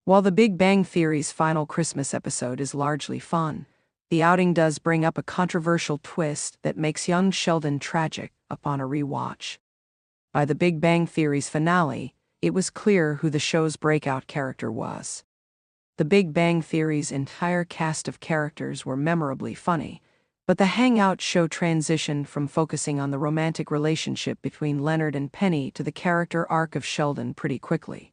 While The Big Bang Theory's final Christmas episode is largely fun, the outing does bring up a controversial twist that makes young Sheldon tragic upon a rewatch. By The Big Bang Theory's finale, it was clear who the show's breakout character was. The Big Bang Theory's entire cast of characters were memorably funny, but the Hangout show transitioned from focusing on the romantic relationship between Leonard and Penny to the character arc of Sheldon pretty quickly.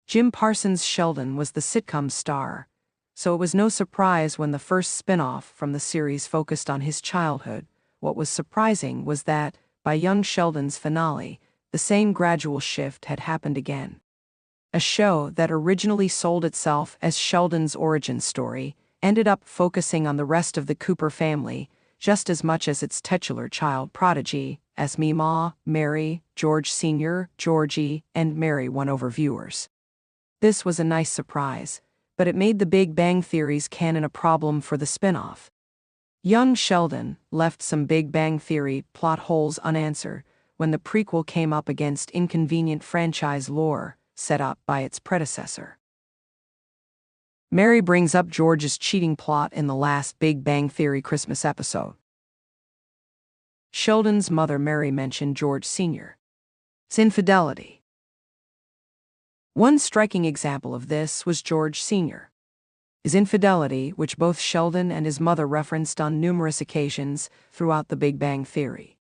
Jim Parsons' Sheldon was the sitcom star, so it was no surprise when the first spin-off from the series focused on his childhood. What was surprising was that, by young Sheldon's finale, the same gradual shift had happened again. A show that originally sold itself as Sheldon's origin story ended up focusing on the rest of the Cooper family just as much as its titular child prodigy, as Meemaw, Mary, George Sr., Georgie, and Mary won over viewers. This was a nice surprise, but it made The Big Bang Theory's canon a problem for the spin-off. Young Sheldon left some Big Bang Theory plot holes unanswered when the prequel came up against inconvenient franchise lore set up by its predecessor. Mary brings up George's cheating plot in the last Big Bang Theory Christmas episode. Sheldon's mother Mary mentioned George Sr.'s infidelity. One striking example of this was George Sr.'s infidelity, which both Sheldon and his mother referenced on numerous occasions throughout The Big Bang Theory.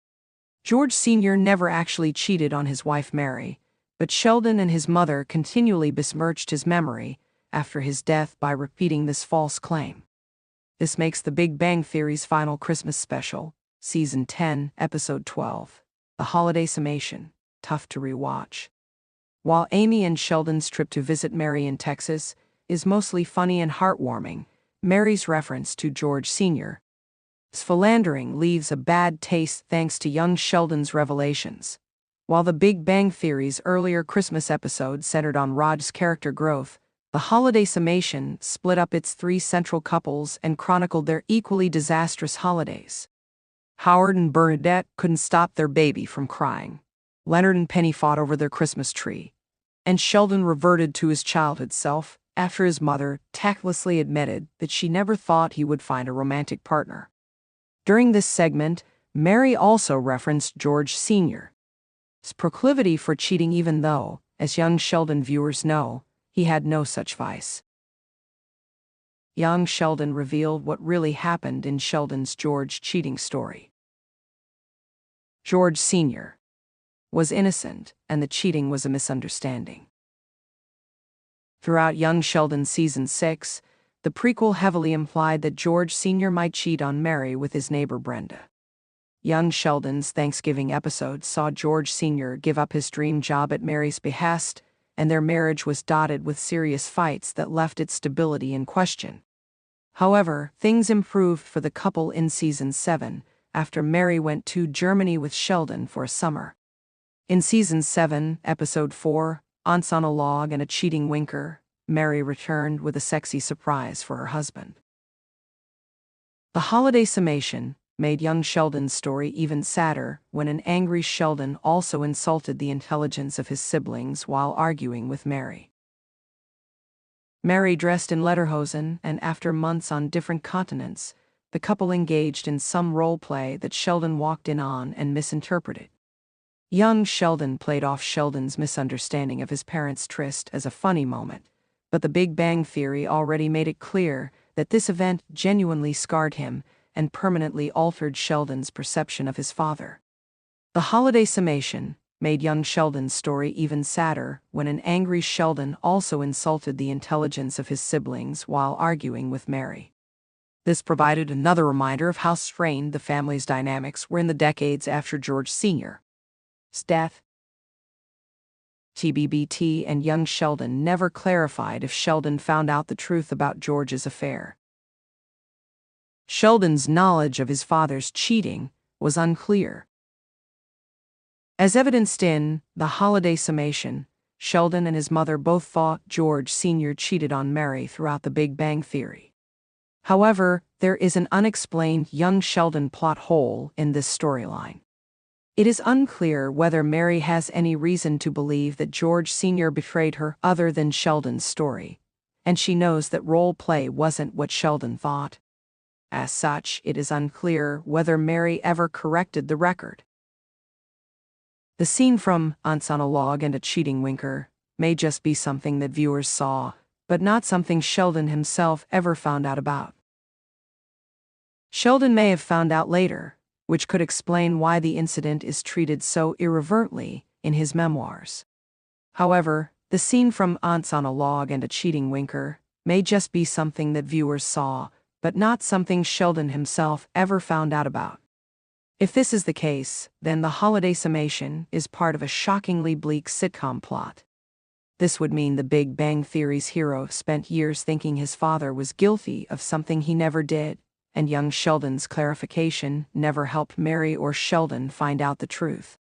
George Sr. never actually cheated on his wife Mary, but Sheldon and his mother continually besmirched his memory after his death by repeating this false claim. This makes The Big Bang Theory's final Christmas special, Season 10, Episode 12, The Holiday Summation, tough to rewatch. While Amy and Sheldon's trip to visit Mary in Texas is mostly funny and heartwarming, Mary's reference to George Sr.'s philandering leaves a bad taste thanks to young Sheldon's revelations. While The Big Bang Theory's earlier Christmas episode centered on Rod's character growth, The Holiday Summation split up its three central couples and chronicled their equally disastrous holidays. Howard and Bernadette couldn't stop their baby from crying. Leonard and Penny fought over their Christmas tree, and Sheldon reverted to his childhood self after his mother tactlessly admitted that she never thought he would find a romantic partner. During this segment, Mary also referenced George Sr.'s proclivity for cheating, even though, as young Sheldon viewers know, he had no such vice. Young Sheldon revealed what really happened in Sheldon's George cheating story. George Sr. was innocent, and the cheating was a misunderstanding. Throughout young Sheldon's Season 6, the prequel heavily implied that George Sr. might cheat on Mary with his neighbor Brenda. Young Sheldon's Thanksgiving episode saw George Sr. give up his dream job at Mary's behest, and their marriage was dotted with serious fights that left its stability in question. However, things improved for the couple in Season 7, after Mary went to Germany with Sheldon for a summer. In Season 7, Episode 4, Aunts on a Log and a Cheating Winker, Mary returned with a sexy surprise for her husband. The Holiday Summation made young Sheldon's story even sadder when an angry Sheldon also insulted the intelligence of his siblings while arguing with Mary. Mary dressed in lederhosen, and after months on different continents, the couple engaged in some role play that Sheldon walked in on and misinterpreted. Young Sheldon played off Sheldon's misunderstanding of his parents' tryst as a funny moment, but The Big Bang Theory already made it clear that this event genuinely scarred him and permanently altered Sheldon's perception of his father. The Holiday Summation made young Sheldon's story even sadder when an angry Sheldon also insulted the intelligence of his siblings while arguing with Mary. This provided another reminder of how strained the family's dynamics were in the decades after George Sr.'s death. TBBT and young Sheldon never clarified if Sheldon found out the truth about George's affair. Sheldon's knowledge of his father's cheating was unclear. As evidenced in The Holiday Summation, Sheldon and his mother both thought George Sr. cheated on Mary throughout The Big Bang Theory. However, there is an unexplained young Sheldon plot hole in this storyline. It is unclear whether Mary has any reason to believe that George Sr. betrayed her other than Sheldon's story, and she knows that role play wasn't what Sheldon thought. As such, it is unclear whether Mary ever corrected the record. The scene from Aunts on a Log and a Cheating Winker may just be something that viewers saw, but not something Sheldon himself ever found out about. Sheldon may have found out later, which could explain why the incident is treated so irreverently in his memoirs. However, the scene from Aunts on a Log and a Cheating Winker may just be something that viewers saw, but not something Sheldon himself ever found out about. If this is the case, then the holiday summation is part of a shockingly bleak sitcom plot. This would mean the Big Bang Theory's hero spent years thinking his father was guilty of something he never did, and young Sheldon's clarification never helped Mary or Sheldon find out the truth.